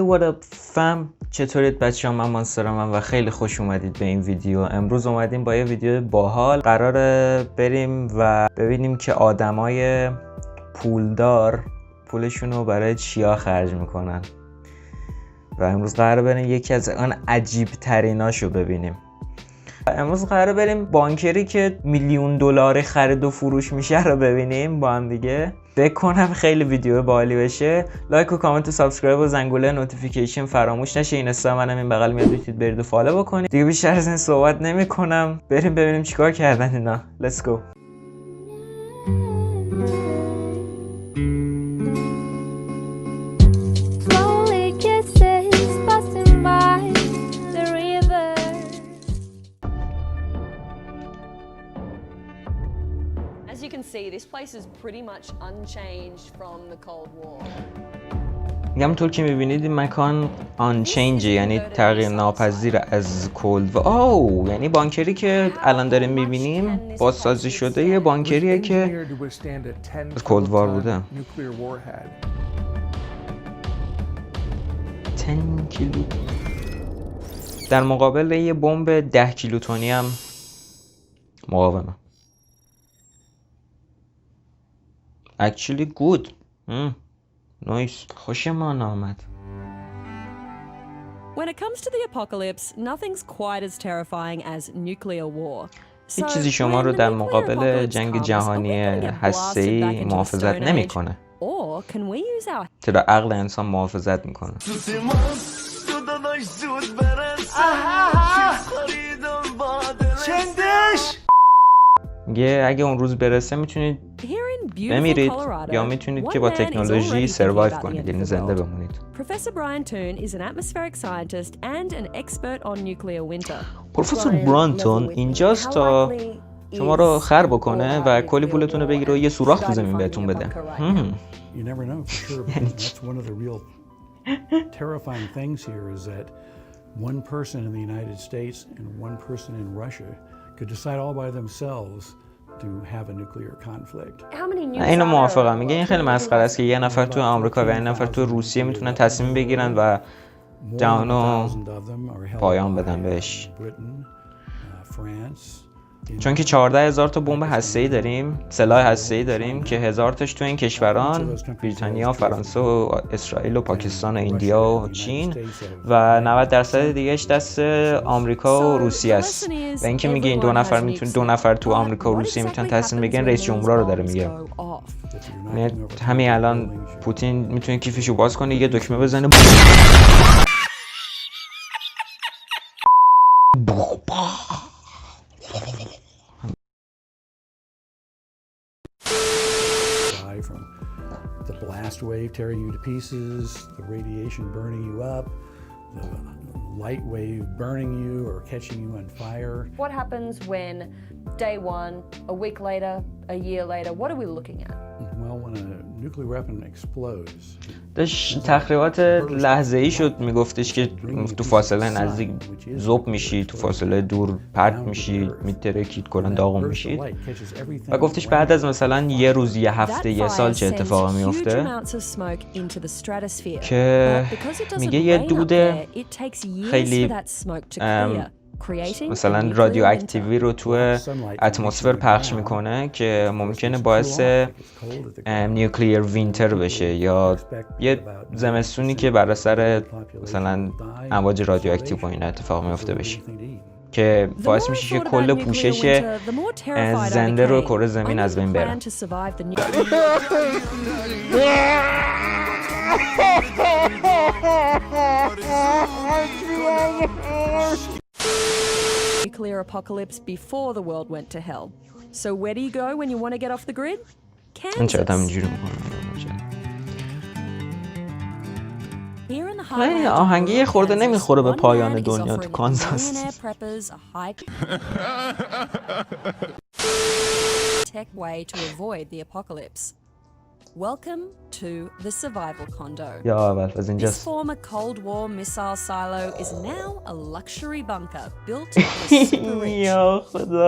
what up fam، چطورید بچه‌ها؟ من مانسترم و خیلی خوش اومدید به این ویدیو. امروز اومدیم با یه ویدیو باحال. قراره بریم و ببینیم که آدمای پولدار پولشون رو برای چیا خرج میکنن و امروز قراره بریم یکی از آن عجیب تریناشو ببینیم. امروز قراره بریم بانکری که میلیون دلاری خرید و فروش میشه رو ببینیم با هم دیگه. فکر کنم خیلی ویدیو باحالی بشه. لایک و کامنت و سابسکرایب و زنگوله نوتیفیکیشن فراموش نشه. این اینستا منم این بغل میاد، میتونید برید و فالو بکنید. دیگه بیشتر از این صحبت نمی‌کنم، بریم ببینیم چیکار کردن اینا. Let's go. As you can see, this place is pretty much unchanged from the Cold War. همونطور که میبینید این مکان unchanged، یعنی تغییر ناپذیر از کلد و یعنی بانکری که الان داریم میبینیم بازسازی شده یه بانکریه که از کلد وار بوده. 10 کیلو در مقابل یه بمب 10 کیلوتنی هم مقاومه. Actually good. Nice. خوشمان آمد. When it comes to the apocalypse, nothing's quite as terrifying as nuclear war. هیچ چیزی شما رو در مقابل جنگ جهانی هسته‌ای محافظت نمی‌کنه. چرا عقل انسان محافظت می‌کنه. میگه اگه اون روز برسه میتونید بمیرید یا میتونید که با تکنولوژی سروایو کنید، یعنی زنده بمونید. پروفسور برانتون اینجاست تا شما رو خر بکنه و کلی پولتون رو بگیره و یه سوراخ تو زمین بهتون بده. یعنی چی؟ One person in the United States and one person in Russia could decide all by themselves to have a nuclear conflict. اینو موافقم. میگه این خیلی مسخره است که یه نفر تو آمریکا و یه نفر تو روسیه میتونن تصمیم بگیرن و جهانو پایان بدن بهش. چون که 14,000 تا بمب هسته‌ای داریم، سلاح هسته‌ای داریم که 1000 تاش تو این کشوران، بریتانیا، فرانسه و اسرائیل و پاکستان و ایندیا و چین، و 90% دیگهش دست آمریکا و روسیه است. و اینکه میگه این دو نفر تو آمریکا و روسیه میتونن تصمیم بگیرن، رئیس جمهور رو داره میگه. همین الان پوتین میتونه کیفشو باز کنه، یه دکمه بزنه from the blast wave tearing you to pieces, the radiation burning you up, the light wave burning you or catching you on fire. What happens when day one, a week later, a year later, what are we looking at? Well, when a nuclear weapon explodes. داشت تخریبات لحظه‌ای شد، میگفتش که تو فاصله نزدیک ذوب میشی، تو فاصله دور پرت میشی، میترکید، کلا داغون میشید. و گفتش بعد از مثلا یه روز، یه هفته، یه سال چه اتفاقی میفته که میگه یه دود خیلی مثلا رادیواکتیوی رو تو اتمسفر پخش میکنه که ممکنه باعث نیوکلیر وینتر بشه، یا یه زمستونی که بر اثر مثلا امواج رادیواکتیو با این اتفاق میفته بشه، که باعث میشه که کل پوشش زنده رو کره زمین از بین بره. Nuclear apocalypse before the world went to hell. So where do you go when you want to get off the grid? Kansas. این آهنگی یه خورده نمیخوره به پایان دنیا تو کانزاس. Tech way to avoid the apocalypse. Welcome to the survival condo. This former Cold War missile silo is now a luxury bunker built for the super rich.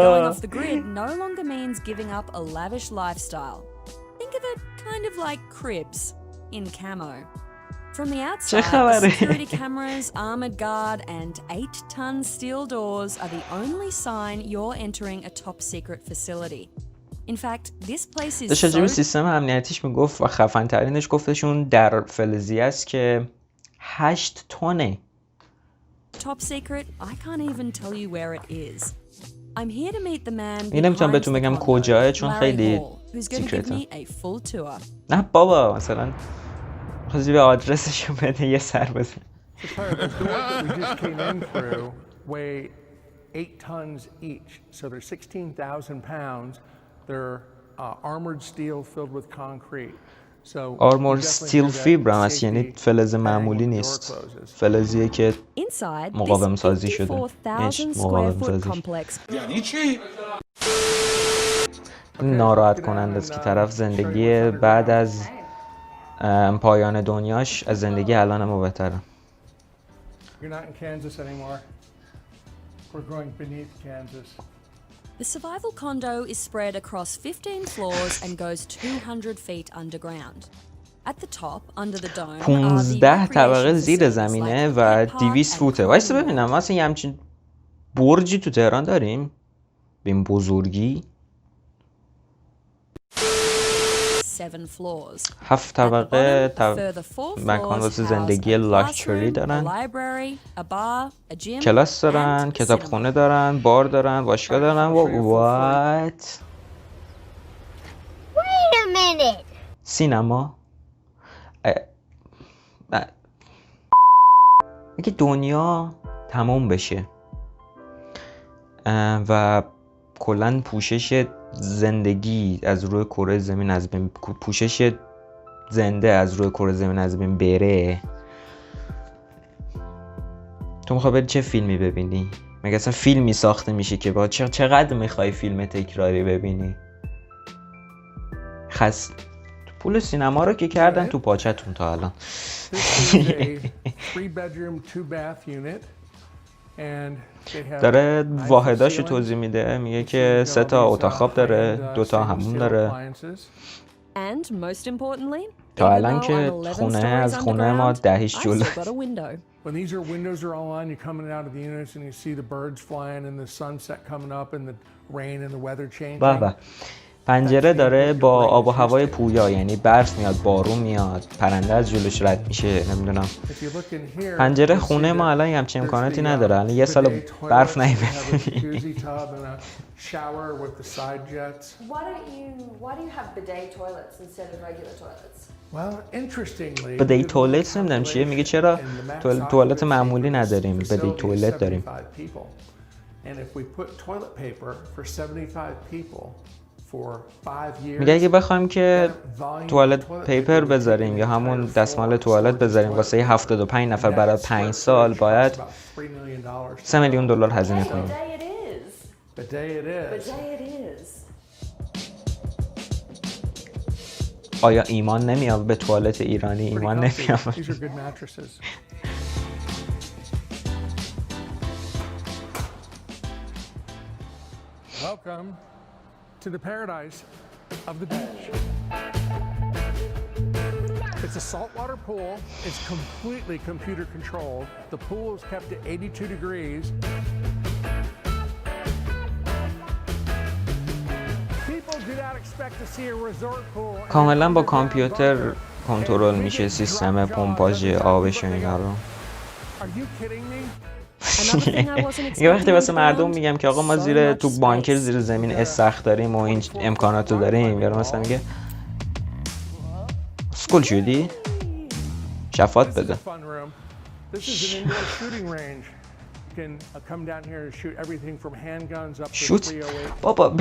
Going off the grid no longer means giving up a lavish lifestyle. Think of it kind of like cribs in camo. From the outside, the security cameras, armored guard, and 8-ton steel doors are the only sign you're entering a top secret facility. In fact, this place is داشت راجع به سیستم امنیتیش میگفت و خفن ترینش گفتشون در فلزیه است که 8 تنه. Top secret, I can't even tell you where it is. I'm here to meet the man نمیتونم بهتون بگم کجاه چون خیلی سیکرته. نه بابا مثلا خواستی به آدرسشو بده یه سر بزن. The doors that we just came in through weigh 8 tons each, so they're 16,000 pounds. They're armored steel filled with concrete. So armored steel fiber هست، یعنی فلز معمولی نیست، فلزیه که مقاوم سازی شده. یعنی چی؟ ناراحت کننده است که طرف زندگی بعد از پایان دنیاش از زندگی الان ما بهتره. You're not in Kansas anymore. We're going beneath Kansas. The survival condo is spread across 15 floors and goes 200 feet underground. At the top, under the dome, 15 طبقه زیر زمینه و 200 فوته. وایسا ببینم ما اصلا یه همچین برجی تو تهران داریم؟ به این بزرگی؟ 7 طبقه مکان واسه زندگی لاکچری دارن، کلاس دارن، کتابخونه دارن، بار دارن، باشگاه دارن. What؟ Wait a minute. سینما؟ اگه دنیا تمام بشه و کلاً پوشش زندگی از روی کره زمین از بین، پوشش زنده از روی کره زمین از بین بره، تو میخوای بری چه فیلمی ببینی؟ مگه اصلا فیلمی ساخته میشه که با چقدر میخوای فیلم تکراری ببینی؟ پول سینما رو که کردن تو پاچتون تا الان. داره واحداشو توضیح میده، میگه که 3 تا اتاق خواب داره، 2 تا همون داره. تا الان که خونه از خونه ما 10 جلو. When these windows are all on, you're coming out of the units and you see the birds flying and the sunset coming up and the rain and the weather changing. پنجره داره با آب و هوای پویا، یعنی برف میاد، بارون میاد، پرنده از جلوش رد میشه، نمیدونم. پنجره خونه ما الان همچین امکاناتی نداره، الان یه سال برف نیومده. بدهی توالت نمیدونم چیه، میگه چرا توالت معمولی نداریم، بدهی توالت داریم. میگه اگه بخوایم که توالت پیپر بذاریم یا همون دستمال توالت بذاریم واسه 75 نفر برای 5 سال باید $3 میلیون هزینه کنیم. آیا ایمان نمیاد به توالت ایرانی؟ ایمان نمیاد. Welcome to the paradise of the beach. It's a saltwater pool. It's completely computer controlled. The pool is kept at 82 degrees. People do not expect to see a resort pool. کاملا با کامپیوتر کنترل میشه سیستم پمپاژ آبش و اینا رو. Are you kidding me? یه وقتی واسه مردم میگم که آقا ما زیر تو بانکر زیر زمین استخر داریم و این امکاناتو داریم، یارو مثلا میگه اسکول شدی؟ شفاعت بده. شوت بابا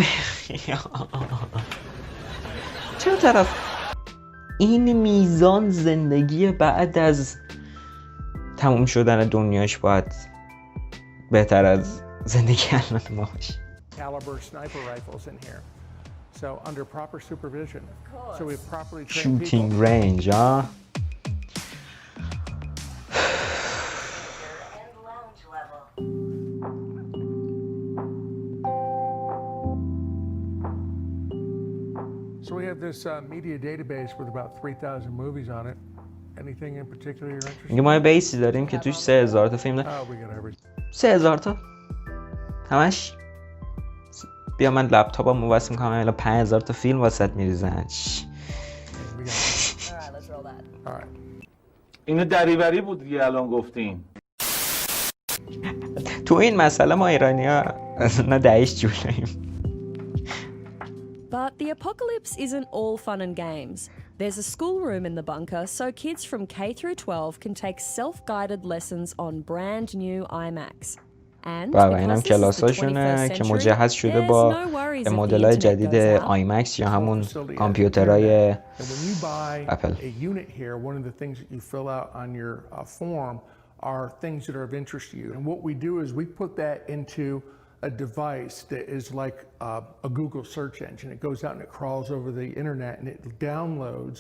چرا طرف این میزان زندگی بعد از تموم شدن دنیاش باید بهتر از زندگی الان ما باشه. Shooting range, huh? So we have this media database with about 3,000 movies on it, Anything in particular you're interested in? میگه ما یه بیسی داریم که توش 3000 تا فیلم داریم. 3000 تا همش. بیا من لپتاپم واسه میکنم الا 5000 تا فیلم واسط میریزن. اینو دریوری بود دیگه الان گفتین. تو این مسئله ما ایرانی‌ها نه دعیش جولاییم. But the apocalypse isn't all fun and games. There's a schoolroom in the bunker so kids from K through 12 can take self-guided lessons on brand new iMacs. And اینم کلاساشونه که مجهز شده با مدل‌های جدید آیمکس یا همون کامپیوترهای اپل. Are things that are of interest to you. And what we do is we put that into a device that is like a Google search engine. It goes out and it crawls over the internet and it downloads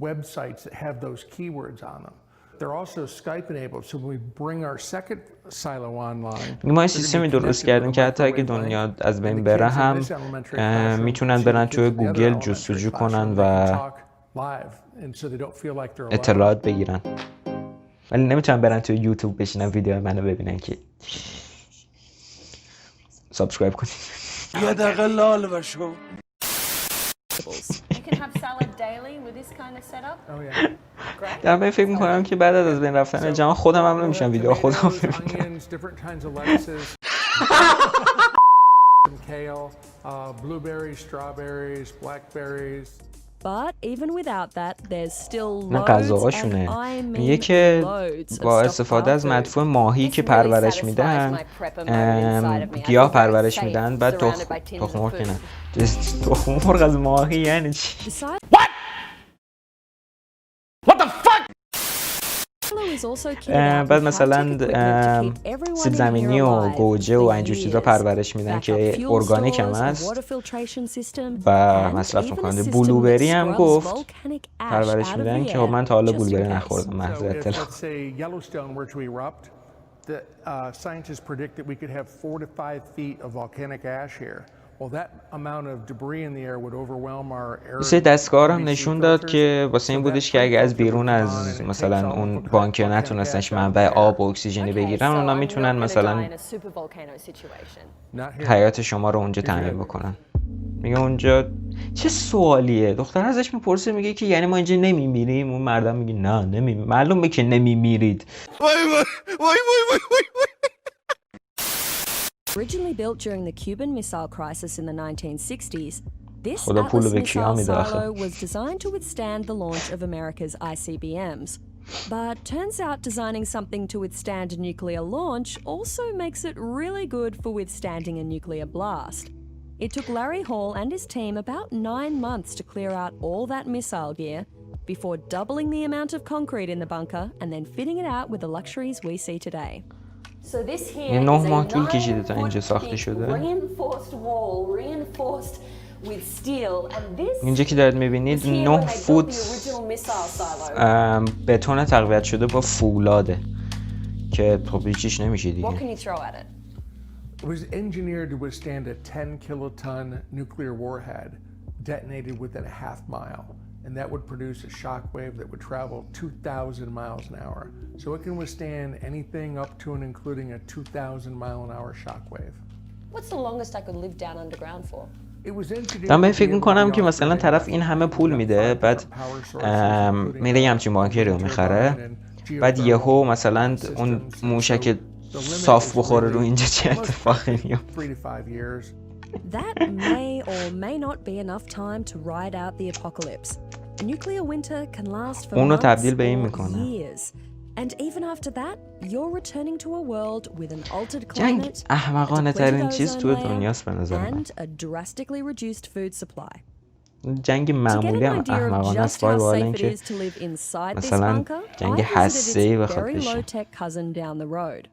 websites that have those keywords on them. They're also Skype enabled, so when we bring our second silo online, ما سیستمی درست کردیم که حتی اگه دنیا از بین بره هم میتونن برن توی گوگل جستجو کنن و اطلاعات بگیرن. ولی نمیتونن برن توی یوتیوب بشینن ویدیو منو ببینن که سابسکرایب کنید. یه دقیقه لال بشو. You can have salad daily with this kind of setup. oh yeah, Great. دارم فکر میکنم که بعد از بین رفتن جهان خودم هم نمیشم ویدیو خودم ببینم. different kinds of lettuces, kale, blueberries, strawberries, blackberries. But even without that, there's still نه loads and غذاهاشونه. I mean میگه که loads of با stuff استفاده از farm food. مدفوع ماهی که This really پرورش satisfies میدن my prepper mode inside of me. I گیاه feel very پرورش safe, میدن بعد surrounded by tins of تخم مرغ food. نه تخم مرغ از ماهی یعنی چی؟ The بعد مثلا سیب زمینی و گوجه و اینجور چیزا پرورش میدن که ارگانیک هم هست و مصرف میکنن. بلوبری هم گفت پرورش میدن که من تا حالا بلوبری نخوردم محض اطلاع. Scientists predict that we could have 4 to 5 feet of volcanic ash here. Well, that amount of debris in the air would overwhelm our air. سه دستگاه هم نشون داد که واسه این بودش که اگه از بیرون از مثلا اون بانکر نتونستنش منبع آب و اکسیژنی بگیرن اونا میتونن مثلا حیات شما رو اونجا تامین بکنن. میگه اونجا چه سوالیه؟ دختر ازش میپرسه میگه که یعنی ما اینجا نمیمیریم؟ اون مردم میگه نه نمیمیریم. معلومه که نمیمیرید. Originally built during the Cuban Missile Crisis in the 1960s, this خدا پولو Atlas به کیا missile میده آخه. silo was designed to withstand the launch of America's ICBMs. But turns out designing something to withstand a nuclear launch also makes it really good for withstanding a nuclear blast. It took Larry Hall and his team about 9 months to clear out all that missile gear before doubling the amount of concrete in the bunker and then fitting it out with the luxuries we see today. So this here یه is 9 a ماه طول کشیده تا 9 اینجا foot ساخته thick شده. reinforced wall, reinforced with steel, and this اینجا که دارید میبینید 9 فوت بتون تقویت شده با فولاده که خب هیچیش نمیشه دیگه. What can you throw at it? It was engineered to withstand a 10 kiloton nuclear warhead detonated within a half mile. And that would produce a shock wave that would travel 2,000 miles an hour. So it can withstand anything up to and including a 2,000 mile an hour shock wave. What's the longest I could live down underground for? It was engineered. من فکر میکنم که مثلا طرف این همه پول میده بعد میره یه همچین بانکی رو میخره بعد یهو مثلا اون موشک صاف بخوره رو اینجا چه اتفاقی میفته. That may or may not be enough time to ride out the apocalypse. A nuclear winter can last for اونو months تبدیل به این or میکنه. years. And even after that, you're returning to a world with an altered جنگ climate, احمقانه a ترین depleted چیز ozone تو layer, دنیاست به نظر من. and a drastically reduced food supply. جنگ To get معمولی an هم idea of احمقانه just است وای how وای safe it اینکه is to live inside this مثلا bunker, جنگ I visited هسته‌ای its بخواد very بشه. low-tech cousin down the road.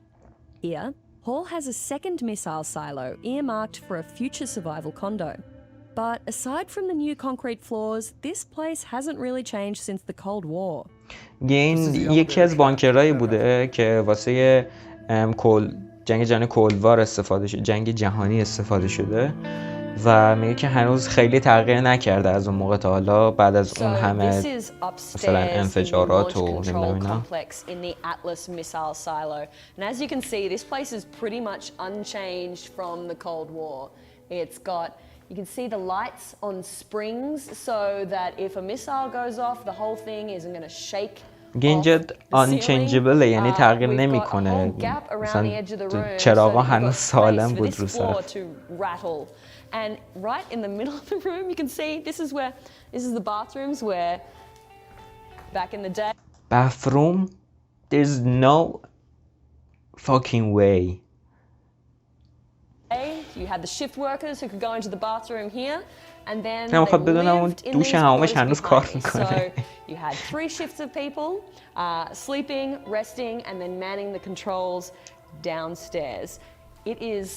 Here, Hall has a second missile silo earmarked for a future survival condo. But aside from the new concrete floors, this place hasn't really changed since the Cold War. این یکی از بانکرهایی بوده که واسه جنگ جهانی کولد وار استفاده شده، جنگ جهانی استفاده شده و میگه که هنوز خیلی تغییر نکرده از اون موقع تا حالا بعد از اون همه مثلا انفجارات و نمیدونم اینا. You can see the lights on springs so that if a missile goes off, the whole thing isn't going to shake. اینجا unchangeable یعنی تغییر نمیکنه. مثلا چراغا هنوز سالم بود رو سقف. And right in the middle of the room, you can see this is the bathrooms where back in the day. Bathroom? There's no fucking way. You had the shift workers who could go into the bathroom here, and then they lived in these quarters behind me. So you had 3 shifts of people sleeping, resting, and then manning the controls downstairs. It is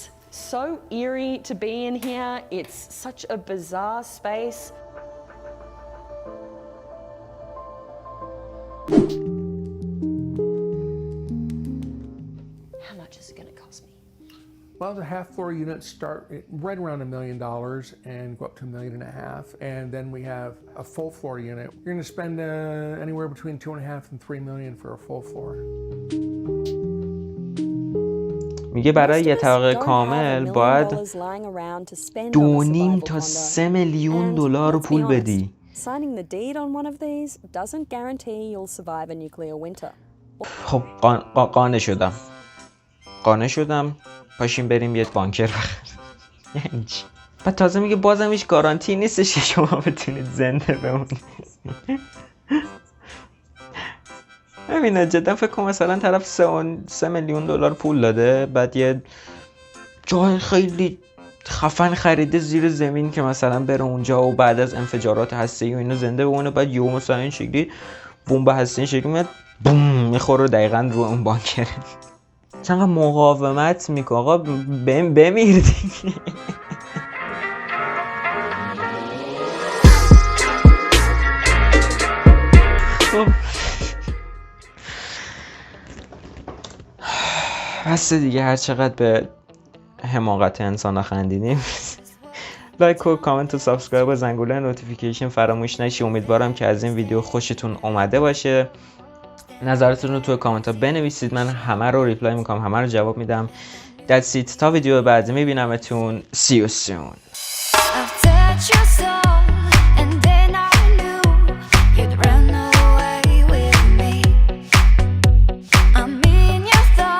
so eerie to be in here. It's such a bizarre space. How much is it going to cost me? Well, the half-floor units start right around $1 million and go up to $1.5 million, and then we have a full-floor unit. You're going to spend anywhere between $2.5 and $3 million for a full floor. میگه برای یه طبقه کامل باید 2.5 تا 3 میلیون دلار پول بدی. خب قانع شدم پاشیم بریم یه بانکر بخریم. یعنی چی؟ بعد تازه میگه بازم هیچ گارانتی نیستش که شما بتونید زنده بمونید. ببینه جدا فکر کنم مثلا طرف 3 میلیون دلار پول داده، بعد یه جای خیلی خفن خریده زیر زمین که مثلا بره اونجا و بعد از انفجارات هسته‌ای و اینو زنده بمونه، بعد یهو مثلا این شکلی بمب هسته‌ای شکلی میاد بوم میخوره دقیقاً رو اون بانکر. چقدر مقاومت میکنه آقا، بمیر دیگه. بس دیگه، هر چقدر به حماقت انسان خندیدیم. لایک و کامنت و سابسکرایب و زنگوله نوتیفیکیشن فراموش نشه. امیدوارم که از این ویدیو خوشتون اومده باشه. نظرتون رو توی کامنت ها بنویسید، من همه رو ریپلای میکنم، همه رو جواب میدم. That's it. تا ویدیو بعدی میبینمتون. See you soon.